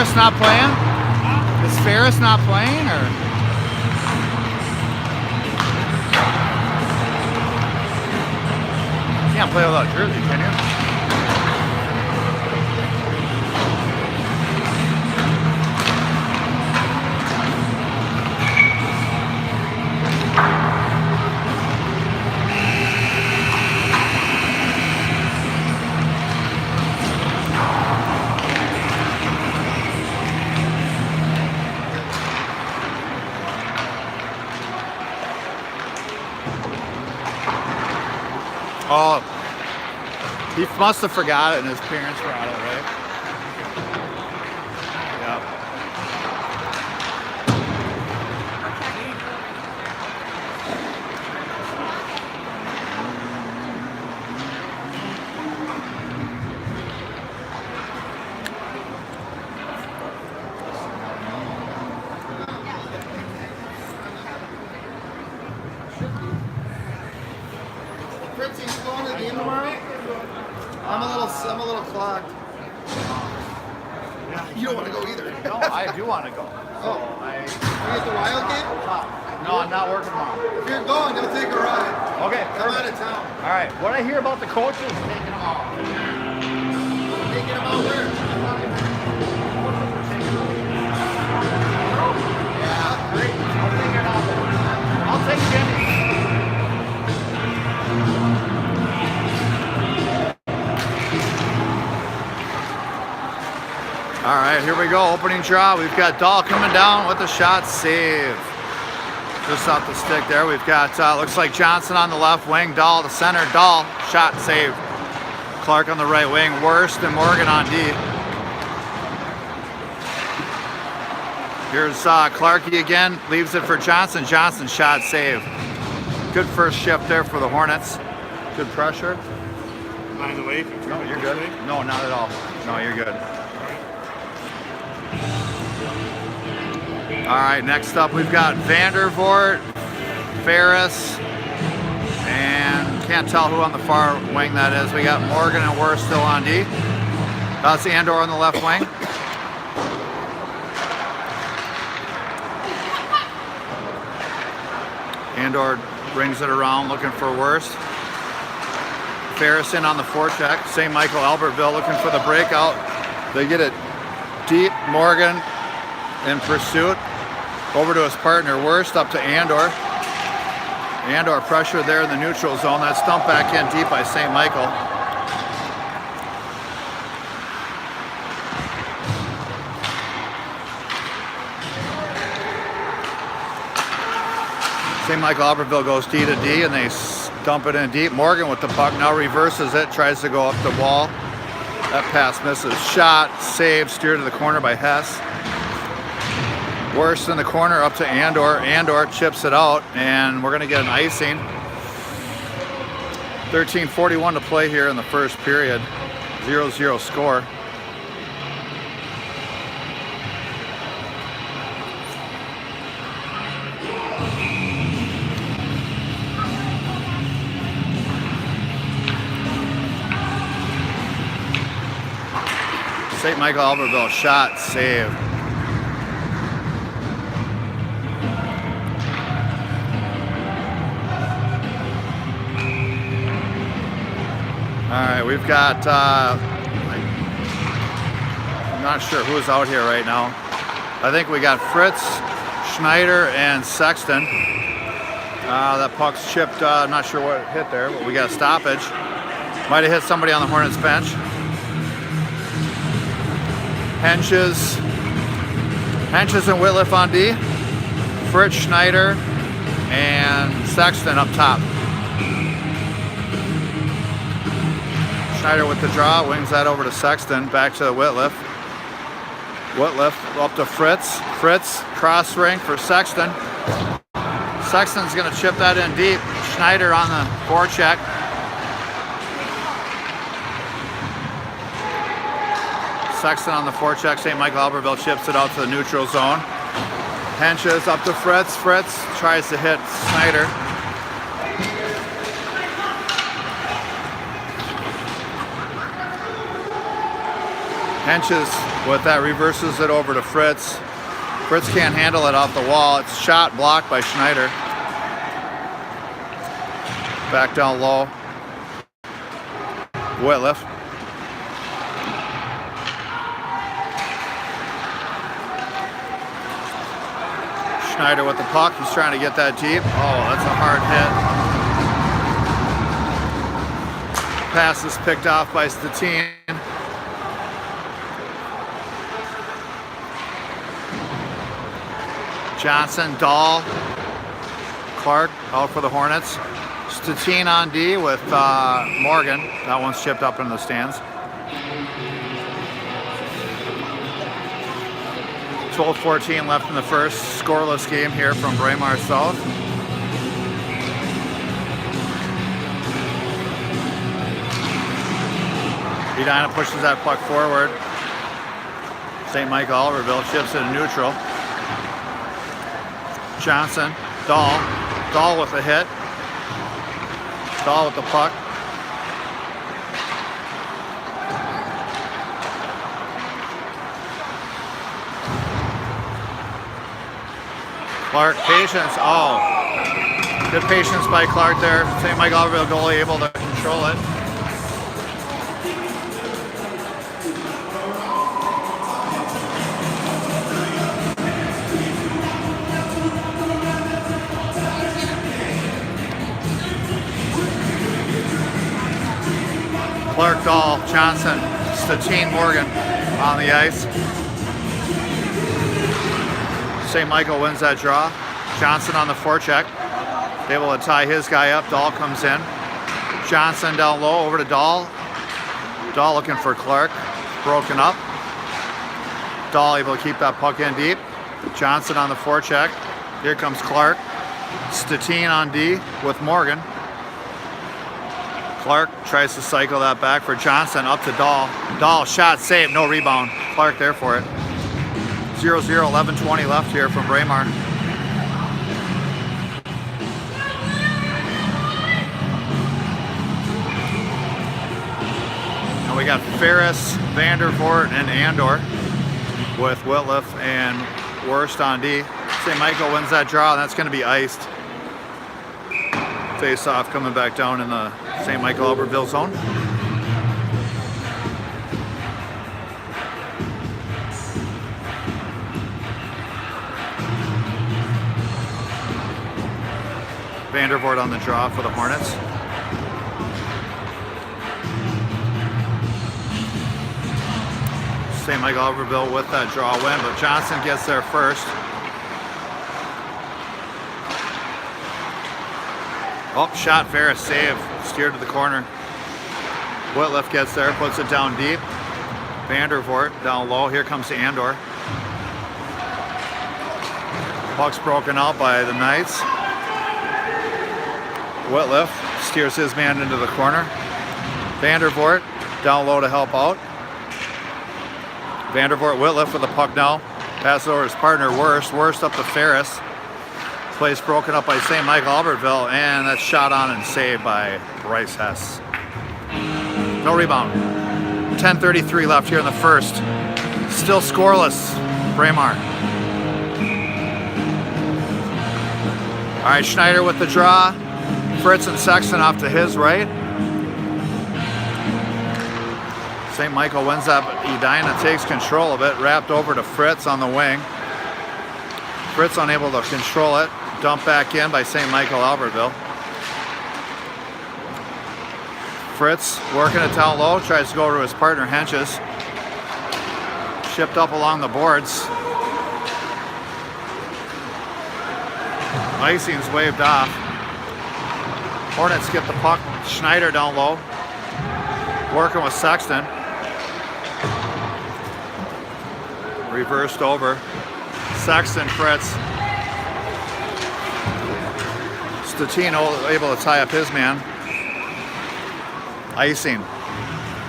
Ferris not playing? Is Ferris not playing, or? You can't play without jersey, can you? Oh, he must have forgot it and his parents brought it, right? Yeah. Fritzy's going to the game tomorrow? I'm a little clogged. You don't want to go either. No, I do want to go. Oh, are you at the Wild game? No, I'm not working tomorrow. If you're going, you'll take a ride. Okay, I'm out of town. All right. What I hear about the coaches taking them off. Taking them out where? Yeah, great. I'll take it out. I'll take Jimmy. All right, here we go. Opening draw. We've got Dahl coming down with a shot save. Just off the stick there. We've got, looks like Johnson on the left wing. Dahl, the center. Dahl, shot save. Clark on the right wing. Worst and Morgan on D. Here's Clarkie again. Leaves it for Johnson. Johnson, shot save. Good first shift there for the Hornets. Good pressure. Mind the way? No, you're good. No, not at all. No, you're good. All right, next up we've got Vandervoort, Ferris, and can't tell who on the far wing that is. We got Morgan and Worth still on D. That's Andor on the left wing. Andor brings it around looking for Worth. Ferris in on the forecheck. St. Michael Albertville looking for the breakout. They get it deep. Morgan in pursuit. Over to his partner, Worst, up to Andor. Andor pressure there in the neutral zone. That stumped back in deep by St. Michael. St. Michael Albertville goes D to D, and they dump it in deep. Morgan with the puck now reverses it, tries to go up the wall. That pass misses. Shot, save, steered to the corner by Hess. Worst in the corner up to Andor. Andor chips it out, and we're going to get an icing. 13:41 to play here in the first period. 0-0 score. St. Michael Albertville shot, save. All right, we've got, I'm not sure who's out here right now. I think we got Fritz, Schneider, and Sexton. That puck's chipped, I'm not sure what hit there, but we got a stoppage. Might have hit somebody on the Hornets bench. Henches and Whitliff on D. Fritz, Schneider, and Sexton up top. Schneider with the draw, wings that over to Sexton, back to Whitliff. Whitliff up to Fritz. Fritz, cross ring for Sexton. Sexton's gonna chip that in deep. Schneider on the forecheck. Sexton on the forecheck. St. Michael Albertville chips it out to the neutral zone. Henches up to Fritz. Fritz tries to hit Schneider. Henches with that reverses it over to Fritz. Fritz can't handle it off the wall. It's shot blocked by Schneider. Back down low. Whitliff. Schneider with the puck. He's trying to get that deep. Oh, that's a hard hit. Pass is picked off by Stma. Johnson, Dahl, Clark out for the Hornets. Stma on D with Morgan. That one's chipped up in the stands. 12-14 left in the first. Scoreless game here from Braemar South. Edina pushes that puck forward. St. Michael Albertville chips it in neutral. Johnson, Dahl with a hit. Dahl with the puck. Clark, patience. Oh, good patience by Clark there. St. Michael Albertville goalie able to control it. Clark, Dahl, Johnson, Stma, Morgan on the ice. St. Michael wins that draw. Johnson on the forecheck. Able to tie his guy up. Dahl comes in. Johnson down low over to Dahl. Dahl looking for Clark. Broken up. Dahl able to keep that puck in deep. Johnson on the forecheck. Here comes Clark. Stma on D with Morgan. Clark tries to cycle that back for Johnson up to Dahl. Dahl shot save, no rebound. Clark there for it. 0-0, 11:20 left here from Braemar. Now we got Ferris, Vandervoort, and Andor with Whitliff and Worst on D. St. Michael wins that draw, and that's going to be iced. Face off coming back down in the St. Michael Albertville zone. Vandervoort on the draw for the Hornets. St. Michael Albertville with that draw win, but Johnson gets there first. Oh, shot, Ferris, save, steered to the corner. Whitliff gets there, puts it down deep. Vandervoort down low, here comes Andor. Puck's broken out by the Knights. Whitliff steers his man into the corner. Vandervoort down low to help out. Vandervoort, Whitliff with the puck now. Passes over his partner, Worst up to Ferris. Plays broken up by St. Michael Albertville, and that's shot on and saved by Bryce Hess. No rebound. 10:33 left here in the first. Still scoreless, Braemar. All right, Schneider with the draw. Fritz and Sexton off to his right. St. Michael wins that, but Edina takes control of it. Wrapped over to Fritz on the wing. Fritz unable to control it. Dumped back in by St. Michael Albertville. Fritz working it down low. Tries to go to his partner Henches. Shipped up along the boards. Icing's waved off. Hornets get the puck. Schneider down low. Working with Sexton. Reversed over. Sexton, Fritz. Statino able to tie up his man. Icing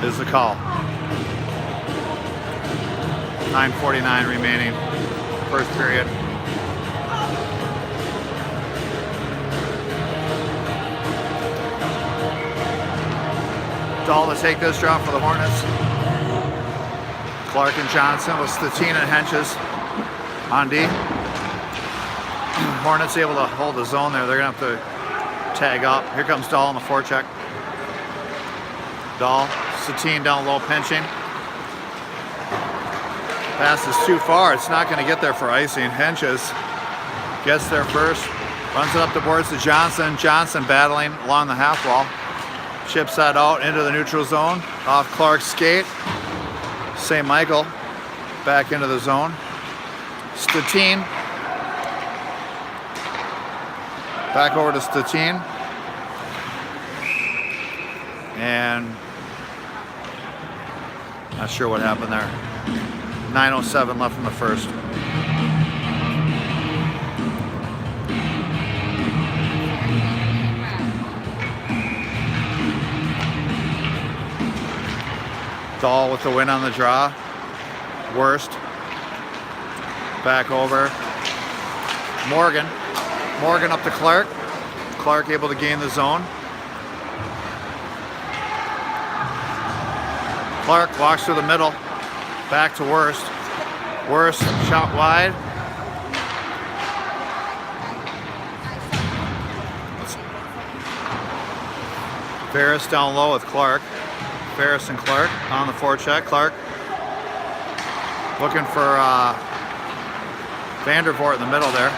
is the call. 9:49 remaining. First period. Dahl to take this drop for the Hornets. Clark and Johnson with Stma and Henches on D. Hornets able to hold the zone there. They're going to have to tag up. Here comes Dahl on the forecheck. Dahl, Stma down low pinching. Pass is too far. It's not going to get there for icing. Henches gets there first. Runs it up the boards to Johnson. Johnson battling along the half wall. Chips that out into the neutral zone. Off Clark's skate. St. Michael back into the zone. Stma back over to Stma. And not sure what happened there. 9:07 left in the first. Dahl with the win on the draw. Worst. Back over. Morgan. Morgan up to Clark. Clark able to gain the zone. Clark walks through the middle. Back to Worst. Worst shot wide. Ferris down low with Clark. Ferris and Clark on the forecheck. Clark looking for Vandervoort in the middle there.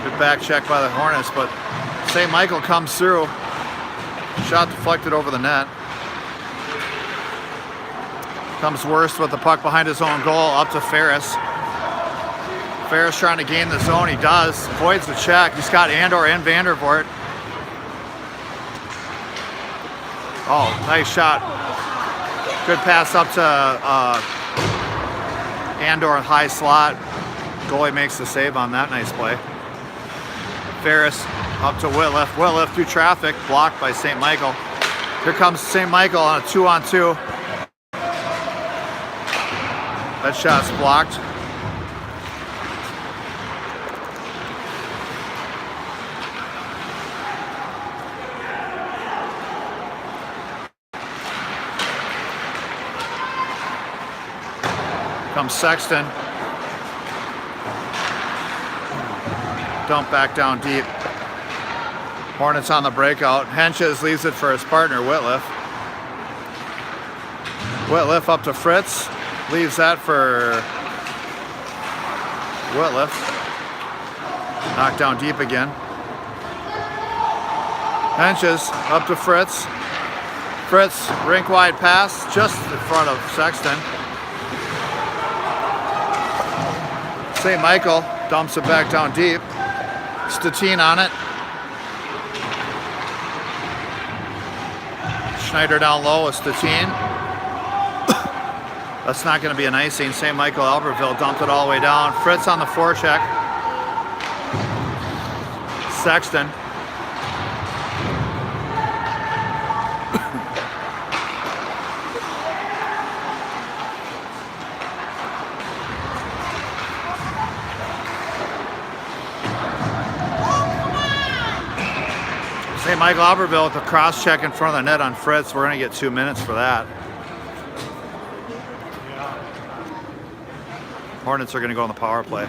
Good back check by the Hornets, but St. Michael comes through. Shot deflected over the net. Comes Worst with the puck behind his own goal up to Ferris. Ferris trying to gain the zone. He does. Avoids the check. He's got Andor and Vandervoort. Oh, nice shot. Good pass up to Andor in high slot. Goalie makes the save on that. Nice play. Ferris up to Whitliff. Whitliff through traffic. Blocked by St. Michael. Here comes St. Michael on a 2-on-2. That shot's blocked. Comes Sexton. Dump back down deep. Hornets on the breakout. Henches leaves it for his partner, Whitliff. Whitliff up to Fritz. Leaves that for Whitliff. Knocked down deep again. Henches up to Fritz. Fritz, rink wide pass just in front of Sexton. St. Michael dumps it back down deep. Stma on it. Schneider down low with Stma. That's not going to be an icing. St. Michael Albertville dumped it all the way down. Fritz on the forecheck. Sexton. St. Michael Albertville with the cross check in front of the net on Fritz. We're going to get 2 minutes for that. Hornets are going to go on the power play.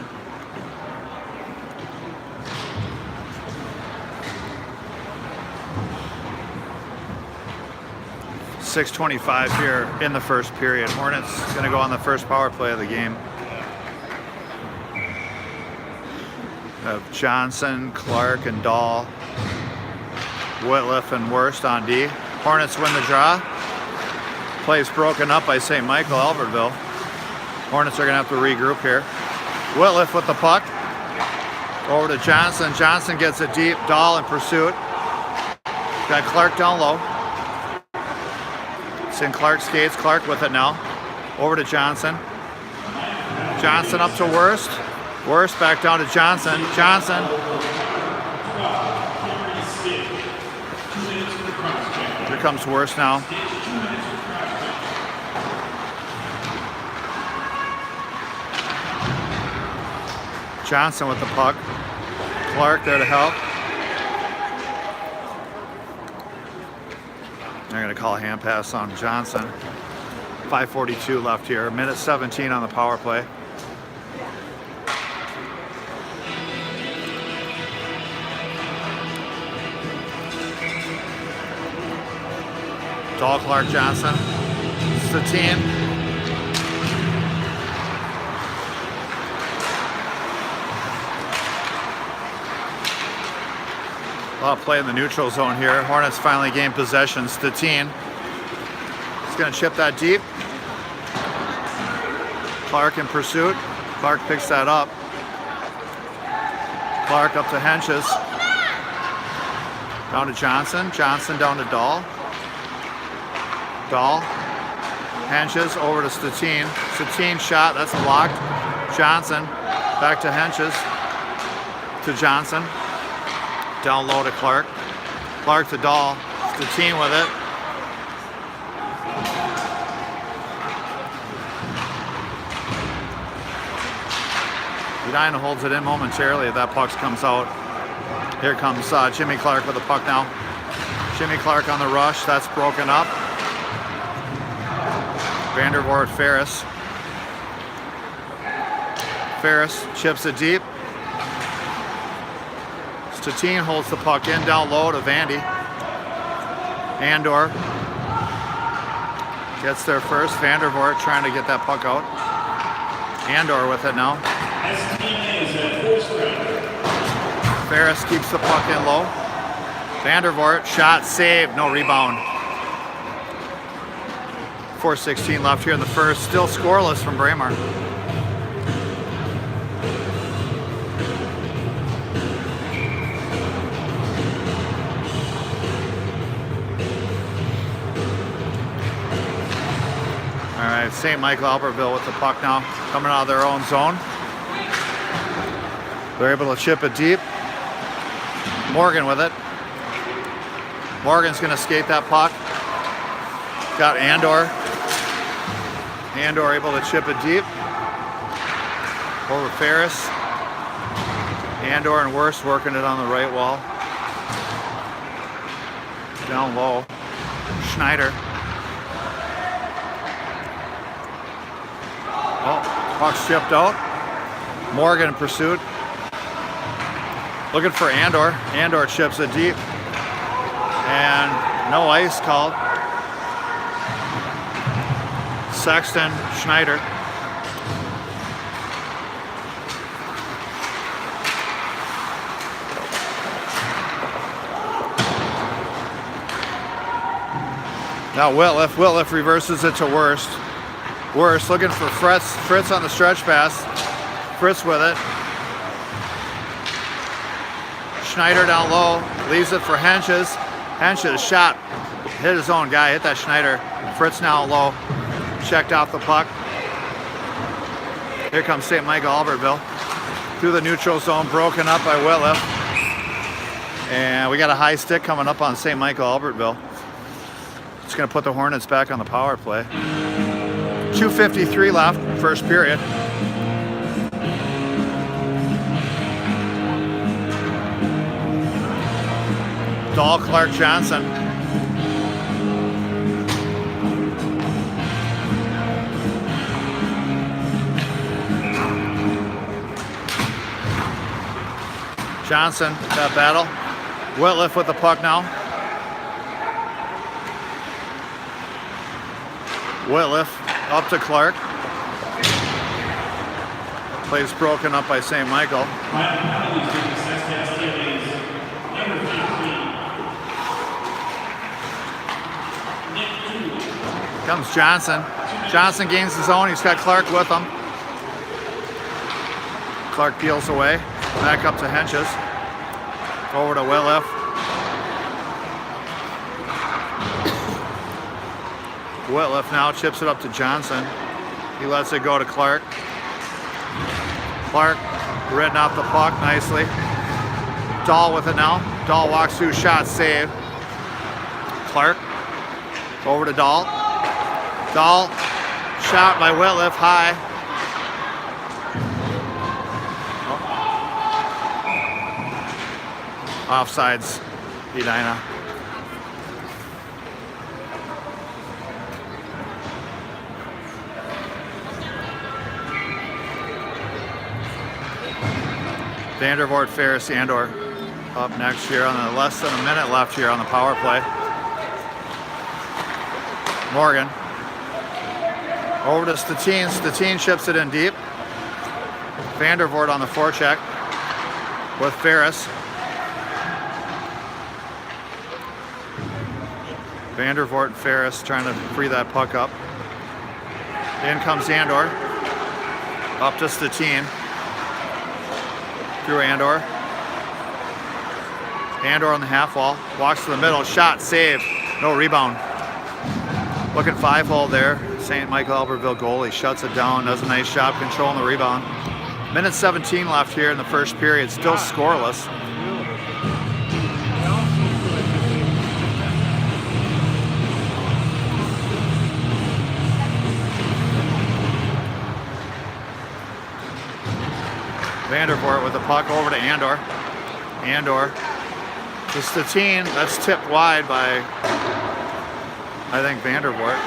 .625 here in the first period. Hornets going to go on the first power play of the game. Have Johnson, Clark, and Dahl. Whitliff and Worst on D. Hornets win the draw. Play's broken up by St. Michael Albertville. Hornets are going to have to regroup here. Whitliff with the puck. Over to Johnson. Johnson gets it deep. Dahl in pursuit. Got Clark down low. It's in Clark skates. Clark with it now. Over to Johnson. Johnson up to Worst. Worst back down to Johnson. Johnson. Here comes Worst now. Johnson with the puck. Clark there to help. They're going to call a hand pass on Johnson. 5:42 left here. Minute 17 on the power play. Dahl, Clark, Johnson, Stma. A lot of play in the neutral zone here. Hornets finally gain possession. Stma. He's going to chip that deep. Clark in pursuit. Clark picks that up. Clark up to Henches. Down to Johnson. Johnson down to Dahl. Dahl. Henches over to Stma. Stma shot. That's blocked. Johnson. Back to Henches. To Johnson. Down low to Clark. Clark to Dahl. Stma with it. Edina holds it in momentarily if that puck comes out. Here comes Jimmy Clark with the puck now. Jimmy Clark on the rush. That's broken up. Vandervoort Ferris. Ferris chips it deep. Stma holds the puck in down low to Vandy. Andor gets there first. Vandervoort trying to get that puck out. Andor with it now. Ferris keeps the puck in low. Vandervoort shot saved, no rebound. 4:16 left here in the first. Still scoreless from Braemar. All right, St. Michael Albertville with the puck now, coming out of their own zone. They're able to chip it deep. Morgan with it. Morgan's going to skate that puck. Got Andor. Andor able to chip it deep. Over Ferris. Andor and Worst working it on the right wall. Down low. Schneider. Oh, puck's chipped out. Morgan in pursuit. Looking for Andor. Andor chips it deep. And no ice called. Sexton, Schneider. Now Whitliff. Whitliff reverses it to Worst. Worst looking for Fritz. Fritz on the stretch pass. Fritz with it. Schneider down low. Leaves it for Henches. Henches shot. Hit his own guy. Hit that Schneider. Fritz now low. Checked off the puck. Here comes St. Michael Albertville. Through the neutral zone. Broken up by Whitliff. And we got a high stick coming up on St. Michael Albertville. It's going to put the Hornets back on the power play. 2:53 left, first period. Dahl, Clark, Johnson. Johnson, that battle. Whitliff with the puck now. Whitliff up to Clark. Play's broken up by St. Michael. Comes Johnson. Johnson gains his own. He's got Clark with him. Clark peels away. Back up to Henches. Over to Whitliff. Whitliff now chips it up to Johnson. He lets it go to Clark. Clark ridden out the puck nicely. Dahl with it now. Dahl walks through, shot, save. Clark over to Dahl. Dahl shot by Whitliff, high. Offsides, Edina. Vandervoort, Ferris, Andor up next here on the less than a minute left here on the power play. Morgan over to Stteen. Stteen chips it in deep. Vandervoort on the forecheck with Ferris. Vandervoort and Ferris trying to free that puck up. In comes Andor. Up to Stteen. Through Andor. Andor on the half wall. Walks to the middle. Shot. Save. No rebound. Looking 5-hole there. St. Michael Albertville goalie shuts it down. Does a nice job controlling the rebound. Minute 17 left here in the first period. Still scoreless. Vandervoort with the puck over to Andor. Andor to Stteen. That's tipped wide by, I think, Vandervoort.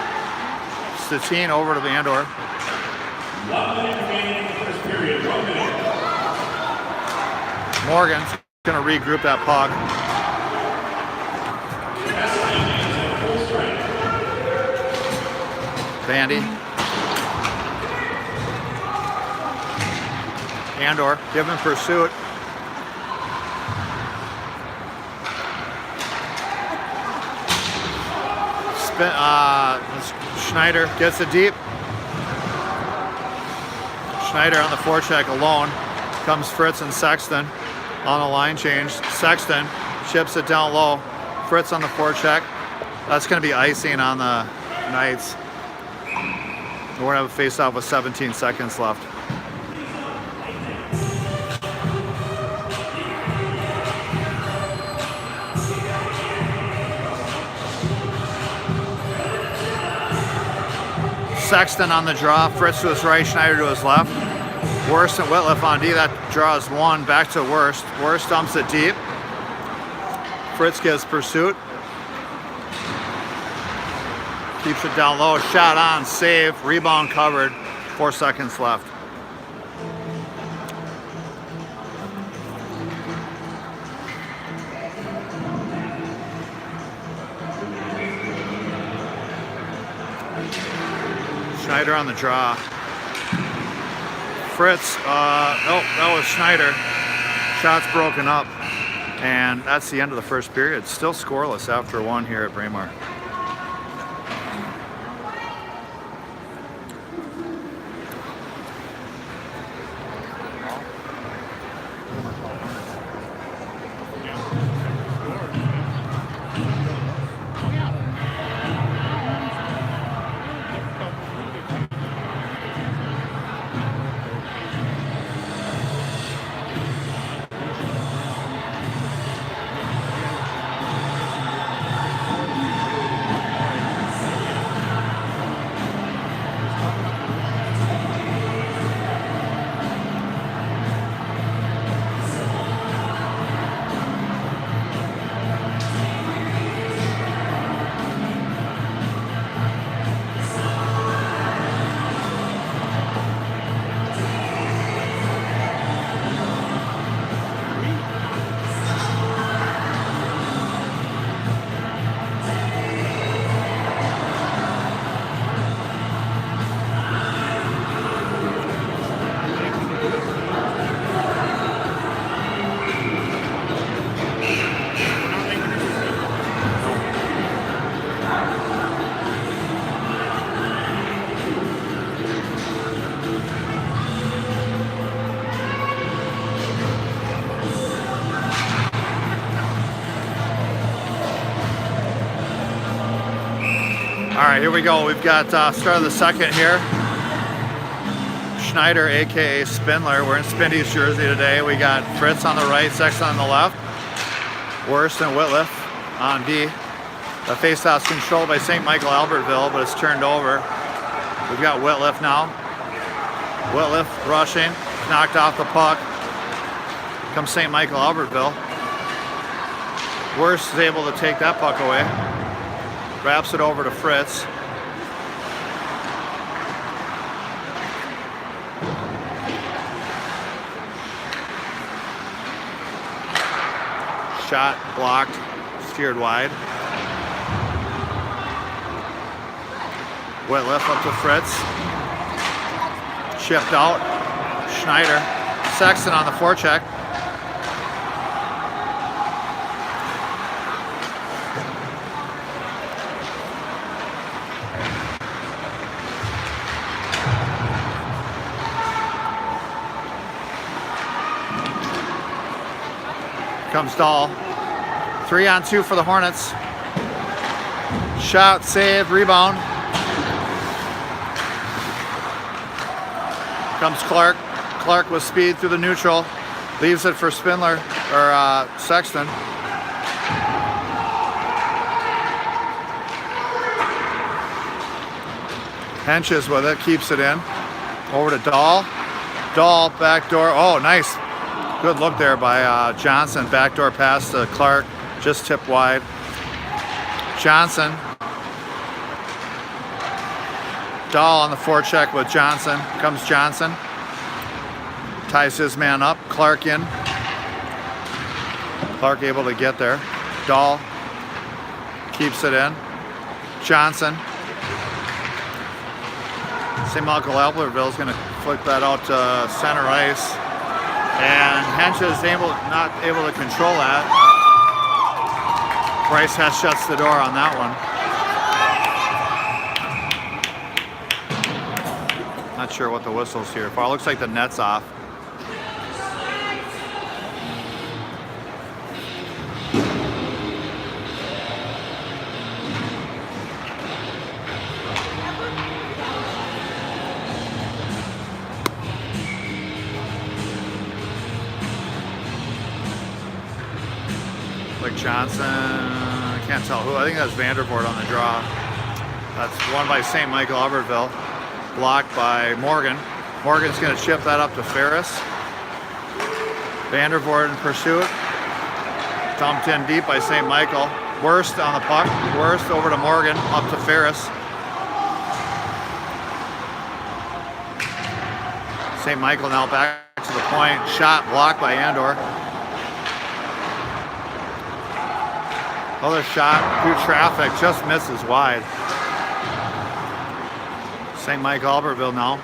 Stteen over to Andor. 1 minute remaining in the first period. 1 minute. Morgan's going to regroup that puck. Vandy. Andor, give him pursuit. Schneider gets it deep. Schneider on the forecheck alone. Comes Fritz and Sexton on a line change. Sexton chips it down low. Fritz on the forecheck. That's going to be icing on the Knights. We're going to have a face-off with 17 seconds left. Sexton on the draw, Fritz to his right, Schneider to his left. Worst and Whitliff on D, that draws one, back to Worst. Worst dumps it deep. Fritz gives pursuit. Keeps it down low, shot on, save, rebound covered, 4 seconds left. Schneider on the draw. Fritz, that was Schneider. Shots broken up. And that's the end of the first period. Still scoreless after one here at Braemar. All right, here we go. We've got start of the second here. Schneider, aka Spindler. We're in Spindy's jersey today. We got Fritz on the right, Sexton on the left. Worst and Whitliff on D. The faceoff's controlled by St. Michael Albertville, but it's turned over. We've got Whitliff now. Whitliff rushing, knocked off the puck. Comes St. Michael Albertville. Worst is able to take that puck away. Wraps it over to Fritz. Shot blocked, steered wide. Whitliff up to Fritz. Chipped out. Schneider. Sexton on the forecheck. Comes Dahl. 3-on-2 for the Hornets. Shot, save, rebound. Comes Clark. Clark with speed through the neutral. Leaves it for Spindler, or Sexton. Henches with it, keeps it in. Over to Dahl. Dahl, backdoor. Oh, nice. Good look there by Johnson. Backdoor pass to Clark. Just tipped wide. Johnson. Dahl on the forecheck with Johnson. Comes Johnson. Ties his man up. Clark in. Clark able to get there. Dahl keeps it in. Johnson. St. Michael Albertville is going to flick that out to center ice. And Henches not able to control that. Bryce Hess shuts the door on that one. Not sure what the whistle's here for. It looks like the net's off. Like Johnson, I can't tell who. I think that's Vandervoort on the draw. That's won by St. Michael Albertville. Blocked by Morgan. Morgan's going to chip that up to Ferris. Vandervoort in pursuit. Dumped in deep by St. Michael. Worst on the puck. Worst over to Morgan, up to Ferris. St. Michael now back to the point. Shot blocked by Andor. Other shot through traffic, just misses wide. St. Mike Albertville now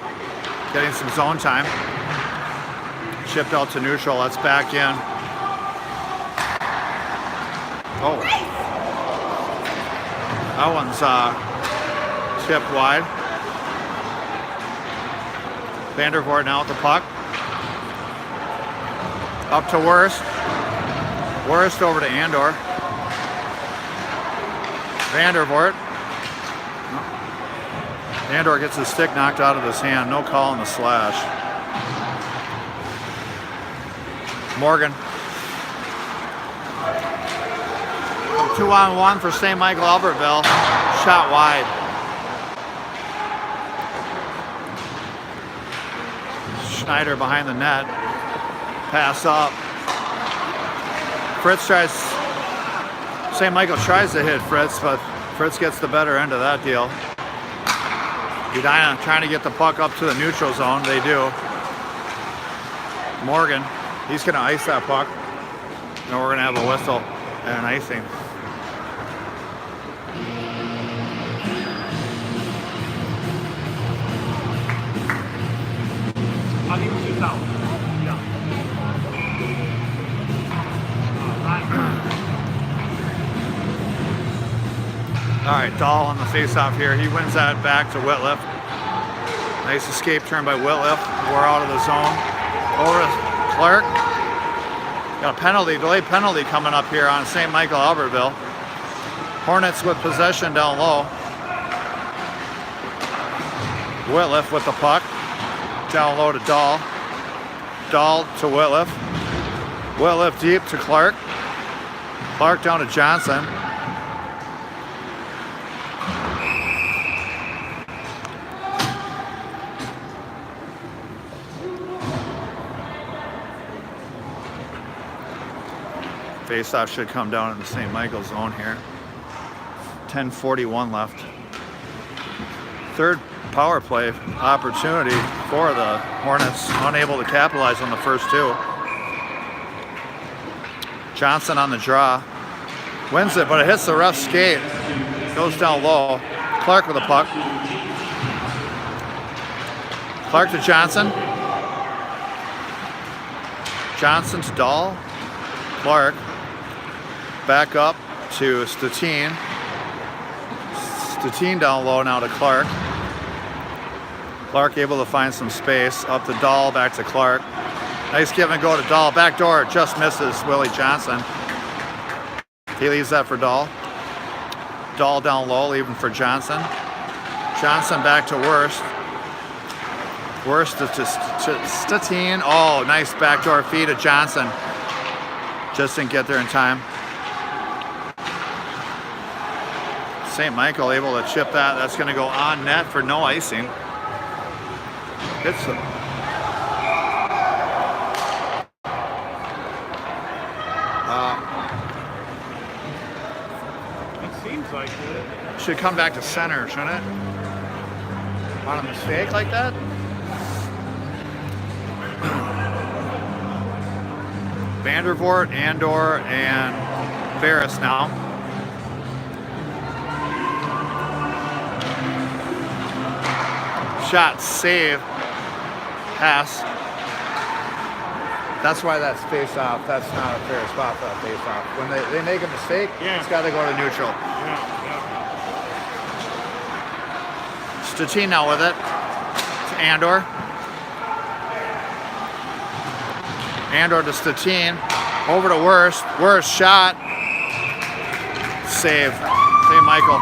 getting some zone time. Chipped out to neutral, that's back in. Oh. That one's chipped wide. Vandervoort now with the puck. Up to Worst. Worst over to Andor. Vandervoort. Andor gets his stick knocked out of his hand. No call on the slash. Morgan. 2-on-1 for St. Michael Albertville. Shot wide. Schneider behind the net. Pass up. Fritz tries. St. Michael tries to hit Fritz, but Fritz gets the better end of that deal. Edina trying to get the puck up to the neutral zone. They do. Morgan, he's going to ice that puck. And we're going to have a whistle and an icing. I think we should out. Yeah. All right, Dahl on the face-off here. He wins that back to Whitliff. Nice escape turn by Whitliff. We're out of the zone. Over to Clark. Got a penalty, delayed penalty coming up here on St. Michael Albertville. Hornets with possession down low. Whitliff with the puck. Down low to Dahl. Dahl to Whitliff. Whitliff deep to Clark. Clark down to Johnson. Face-off should come down in the St. Michael's zone here. 10:41 left. Third power play opportunity for the Hornets. Unable to capitalize on the first two. Johnson on the draw. Wins it, but it hits the rough skate. Goes down low. Clark with the puck. Clark to Johnson. Johnson to Dahl. Clark. Back up to Stma. Stma down low now to Clark. Clark able to find some space. Up to Dahl, back to Clark. Nice give and go to Dahl. Back door, just misses Willie Johnson. He leaves that for Dahl. Dahl down low, leaving for Johnson. Johnson back to Worst. Worst to Stma. Oh, nice backdoor feed to Johnson. Just didn't get there in time. St. Michael able to chip that. That's going to go on net for no icing. Hits them. It seems like it. Should come back to center, shouldn't it? On a mistake like that? Vandervoort, Andor, and Ferris now. Shot, save, pass. That's why that's face off. That's not a fair spot for that face off. When they make a mistake, it's got to go to neutral. Yeah. Stma now with it. To Andor. Andor to Stma. Over to Worst. Worst shot. Save. St. Michael.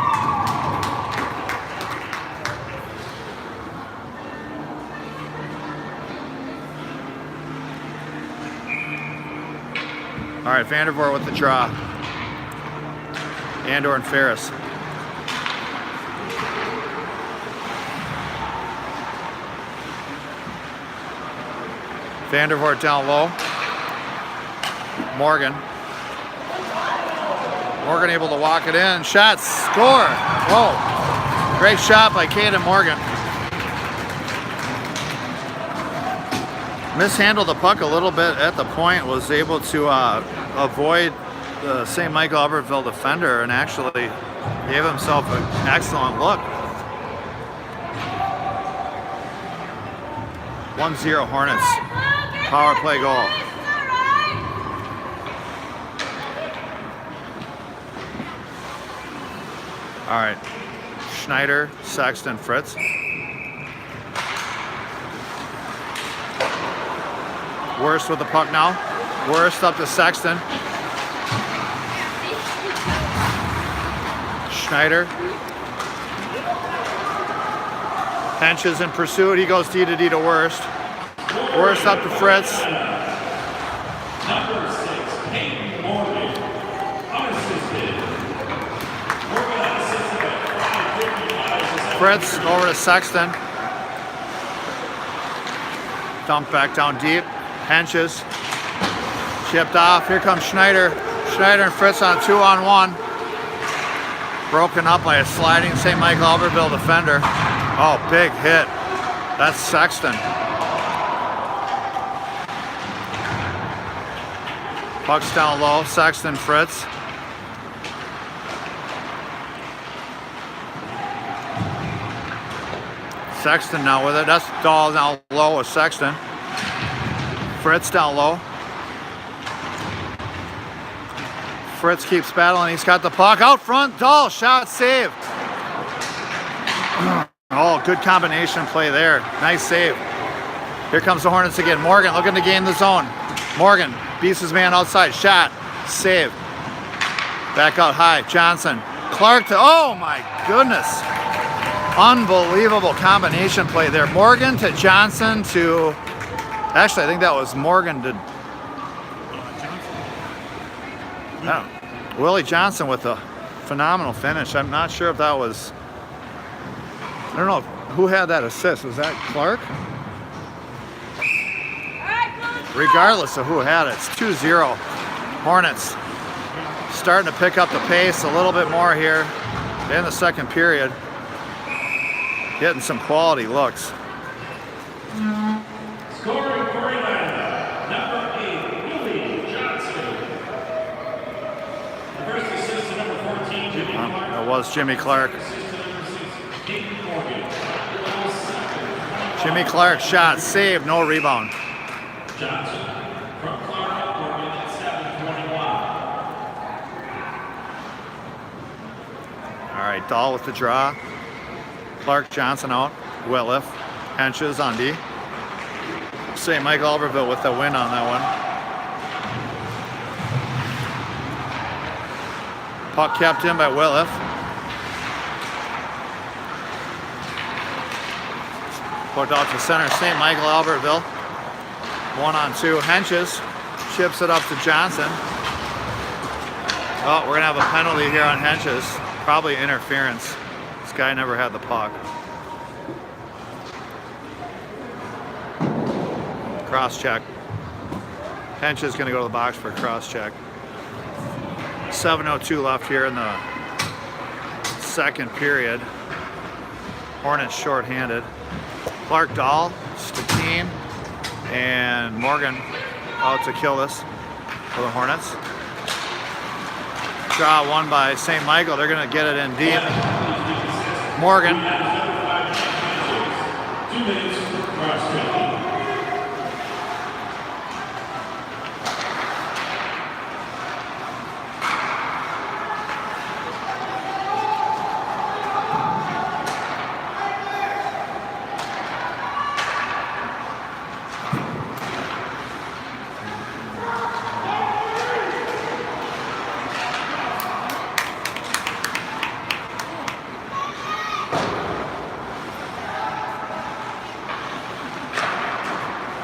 All right, Vandervoort with the draw. Andor and Ferris. Vandervoort down low. Morgan. Morgan able to walk it in. Shot, score. Whoa. Great shot by Caden Morgan. Mishandled the puck a little bit at the point. Was able to avoid the St. Michael Albertville defender and actually gave himself an excellent look. 1-0 Hornets. Power play goal. All right. Schneider, Sexton, Fritz. Worst with the puck now. Worst up to Sexton. Schneider. Hench is in pursuit. He goes D to D to Worst. Worst up to Fritz. Number 6, Peyton Morgan. Unassisted. Morgan unassisted at 5:55. Fritz over to Sexton. Dump back down deep. Henches. Chipped off. Here comes Schneider. Schneider and Fritz on 2-on-1. Broken up by a sliding St. Michael Albertville defender. Oh, big hit. That's Sexton. Puck's down low. Sexton, Fritz. Sexton now with it. That's Dahl down low with Sexton. Fritz down low. Fritz keeps battling. He's got the puck out front. Dahl, shot, save. Oh, good combination play there. Nice save. Here comes the Hornets again. Morgan looking to gain the zone. Morgan beats his man outside. Shot, save. Back out high. Johnson. Clark to, oh my goodness. Unbelievable combination play there. Morgan to Johnson to, actually I think that was Morgan to, Willie Johnson with a phenomenal finish. I'm not sure if that was, I don't know who had that assist. Was that Clark? Regardless of who had it, it's 2-0. Hornets starting to pick up the pace a little bit more here in the second period. Getting some quality looks. Scoring for Atlanta, number 8, Willie Johnson. That was Jimmy Clark. Jimmy Clark shot, saved, no rebound. Johnson from Clark, Morgan at 7:21. All right, Dahl with the draw. Clark, Johnson out. Whitliff, Henches on D. St. Michael Albertville with the win on that one. Puck kept in by Whitliff. Put out to center, St. Michael Albertville. 1-on-2. Henches chips it up to Johnson. Oh, we're gonna have a penalty here on Henches. Probably interference. This guy never had the puck. Cross check. Henches gonna go to the box for a cross check. 7:02 left here in the second period. Hornets shorthanded. Clark, Dahl, Stakeen, and Morgan out to kill this for the Hornets. Draw won by St. Michael. They're going to get it in deep. Morgan. 2 minutes for cross-check.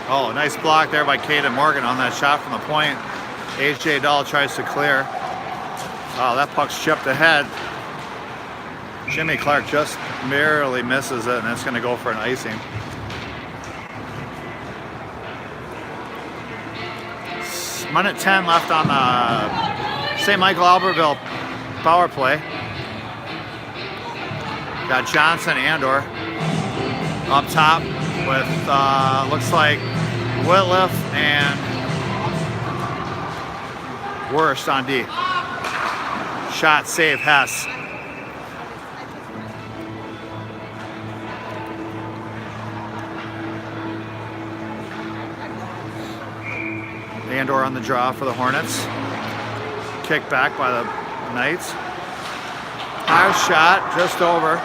Oh, nice block there by Caden Morgan on that shot from the point. H.J. Dahl tries to clear. Oh, that puck's chipped ahead. Jimmy Clark just barely misses it, and it's going to go for an icing. Minute 10 left on the St. Michael Albertville power play. Got Johnson, Andor up top with looks like Whitliff and Worst on D. Shot, save, Hess. Andor on the draw for the Hornets. Kicked back by the Knights. High shot, just over.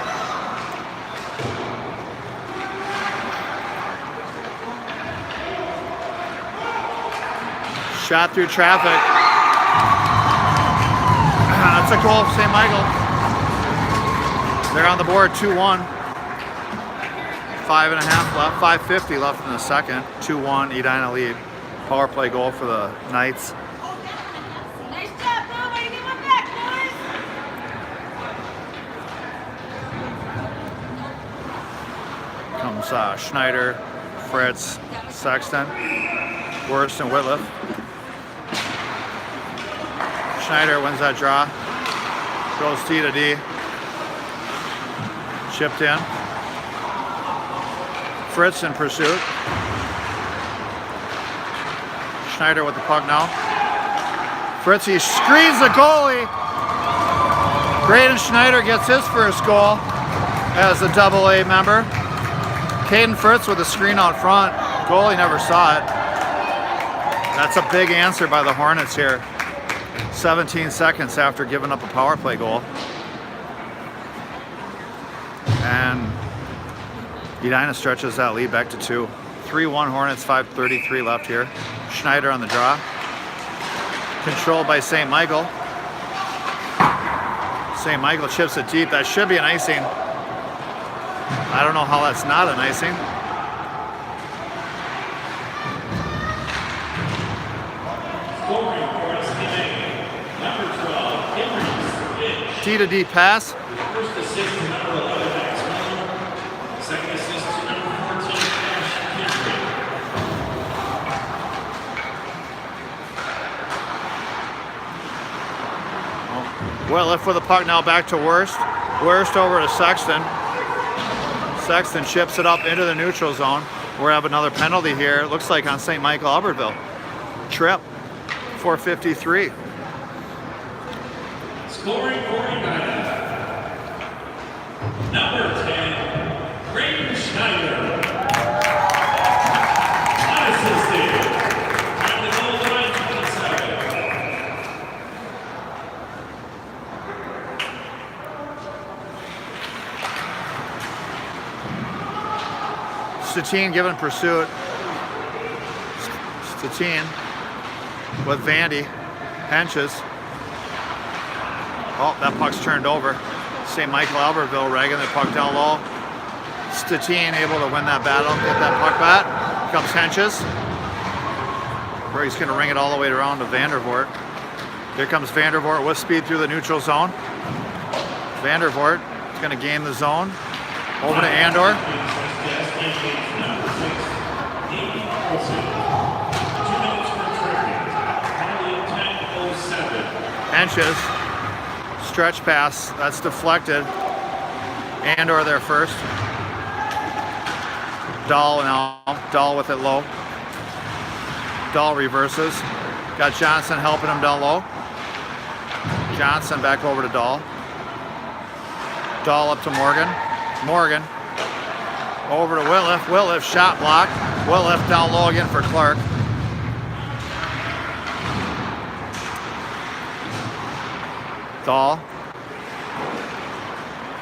Shot through traffic. That's a goal for St. Michael. They're on the board, 2-1. 5.5 left, 5:50 left in the second. 2-1, Edina lead. Power play goal for the Knights. Nice job, Bill. Way to get one back, boys. Comes Schneider, Fritz, Sexton, Worst, and Whitliff. Schneider wins that draw. Goes T to D. Chipped in. Fritz in pursuit. Schneider with the puck now. Fritz, he screens the goalie. Braden Schneider gets his first goal as a AA member. Caden Fritz with a screen out front. Goalie never saw it. That's a big answer by the Hornets here. 17 seconds after giving up a power play goal. And Edina stretches that lead back to 2. 3-1 Hornets, 5:33 left here. Schneider on the draw. Controlled by St. Michael. St. Michael chips it deep. That should be an icing. I don't know how that's not an icing. T to D pass. First assist to number 11, Max Miller. Second assist to number 14, Ash Henry. Whitliff with the puck now back to Worst. Worst over to Sexton. Sexton chips it up into the neutral zone. We'll have another penalty here. It looks like on St. Michael Albertville. Trip, 4:53. Scoring for Edina. Stma giving pursuit. Stma with Vandy. Henches. Oh, that puck's turned over. St. Michael Albertville ragging the puck down low. Stma able to win that battle, get that puck back. Here comes Henches. Where he's going to ring it all the way around to Vandervoort. Here comes Vandervoort with speed through the neutral zone. Vandervoort is going to gain the zone. Over to Andor. Henches. Stretch pass. That's deflected. Andor there first. Dahl now. Dahl with it low. Dahl reverses. Got Johnson helping him down low. Johnson back over to Dahl. Dahl up to Morgan. Morgan over to Whitliff. Whitliff shot blocked. Whitliff down low again for Clark. Dahl.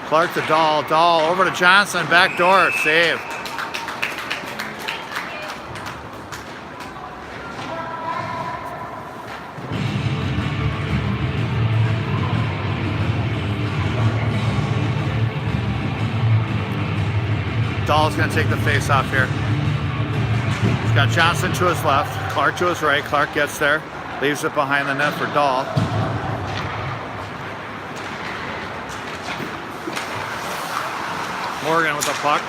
Clark to Dahl. Dahl over to Johnson. Back door. Save. Dahl's going to take the face off here. He's got Johnson to his left, Clark to his right. Clark gets there, leaves it behind the net for Dahl. Morgan with the puck.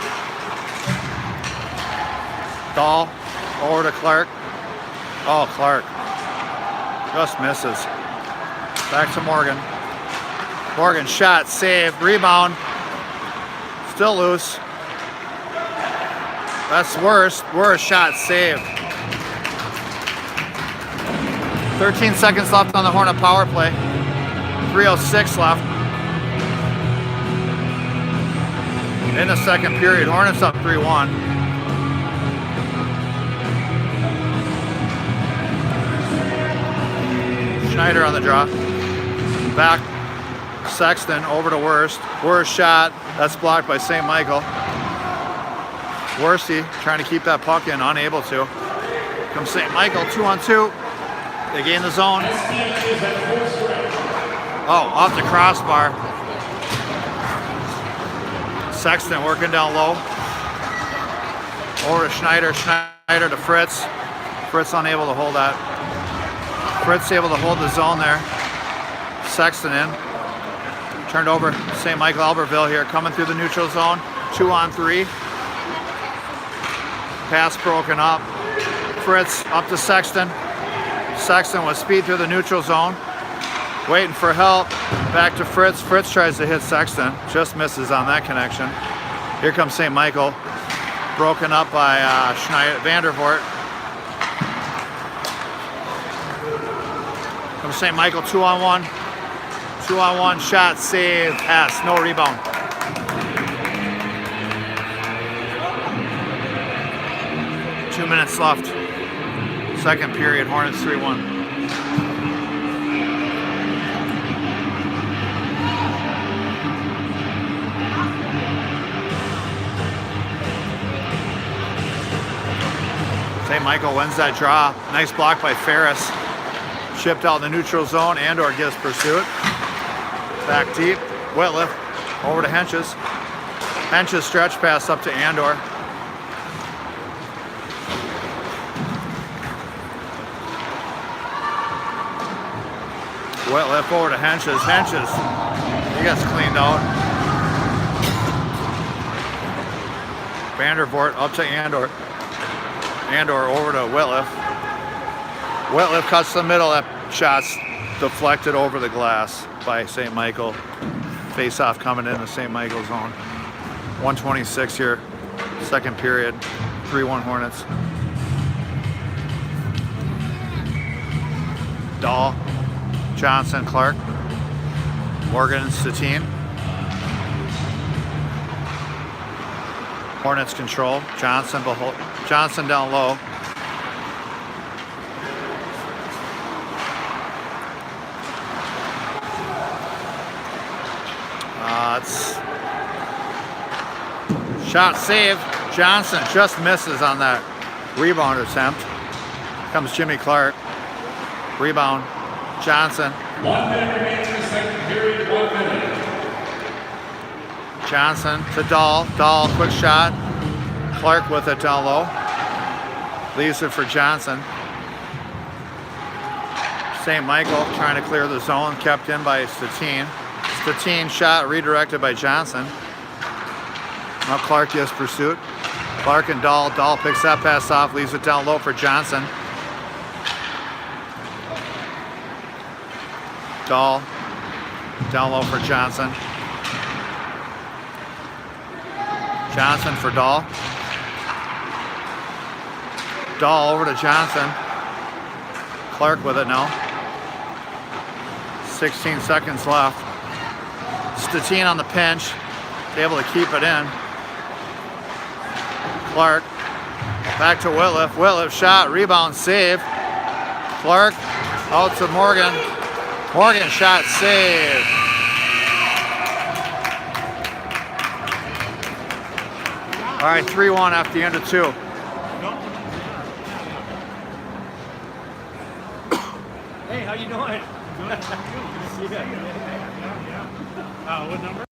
Dahl over to Clark. Oh, Clark just misses. Back to Morgan. Morgan shot, saved, rebound. Still loose. That's worse shot, saved. 13 seconds left on the Hornet power play. 3:06 left. In the second period, Hornets up 3-1. Schneider on the draw. Back, Sexton over to Worst. Worst shot, that's blocked by St. Michael. Worsty trying to keep that puck in, unable to. Comes St. Michael, 2-on-2. They gain the zone. Oh, off the crossbar. Sexton working down low. Over to Schneider. Schneider to Fritz. Fritz unable to hold that. Fritz able to hold the zone there. Sexton in. Turned over. St. Michael Albertville here, coming through the neutral zone. 2-on-3. Pass broken up. Fritz up to Sexton. Sexton with speed through the neutral zone. Waiting for help. Back to Fritz. Fritz tries to hit Sexton. Just misses on that connection. Here comes St. Michael. Broken up by Schneider, Vandervoort. Comes St. Michael, 2-on-1. 2-on-1 shot, save, pass, no rebound. Two minutes left. Second period, Hornets 3-1. St. Michael wins that draw. Nice block by Ferris. Shipped out in the neutral zone. Andor gives pursuit. Back deep. Whitliff over to Henches. Henches stretch pass up to Andor. Whitliff over to Henches. Henches, he gets cleaned out. Vandervoort up to Andor. Andor over to Whitliff. Whitliff cuts the middle. That shot's deflected over the glass by St. Michael. Face off coming in the St. Michael zone. 1:26 here, second period. 3-1 Hornets. Dahl, Johnson, Clark, Morgan, Stma. Hornets control. Johnson down low. It's Shot saved. Johnson just misses on that rebound attempt. Comes Jimmy Clark. Rebound. Johnson. 1 minute remaining in the second period. 1 minute. Johnson to Dahl. Dahl, quick shot. Clark with it down low. Leaves it for Johnson. St. Michael trying to clear the zone. Kept in by Stma. Stma shot redirected by Johnson. Now Clark gets pursuit. Clark and Dahl. Dahl picks that pass off. Leaves it down low for Johnson. Dahl. Down low for Johnson. Johnson for Dahl. Dahl over to Johnson. Clark with it now. 16 seconds left. Stma on the pinch. Able to keep it in. Clark. Back to Whitliff. Whitliff shot. Rebound save. Clark out to Morgan. Morgan shot save. All right, 3-1 after the end of 2. Hey, how you doing? Good. Good to see you. What number?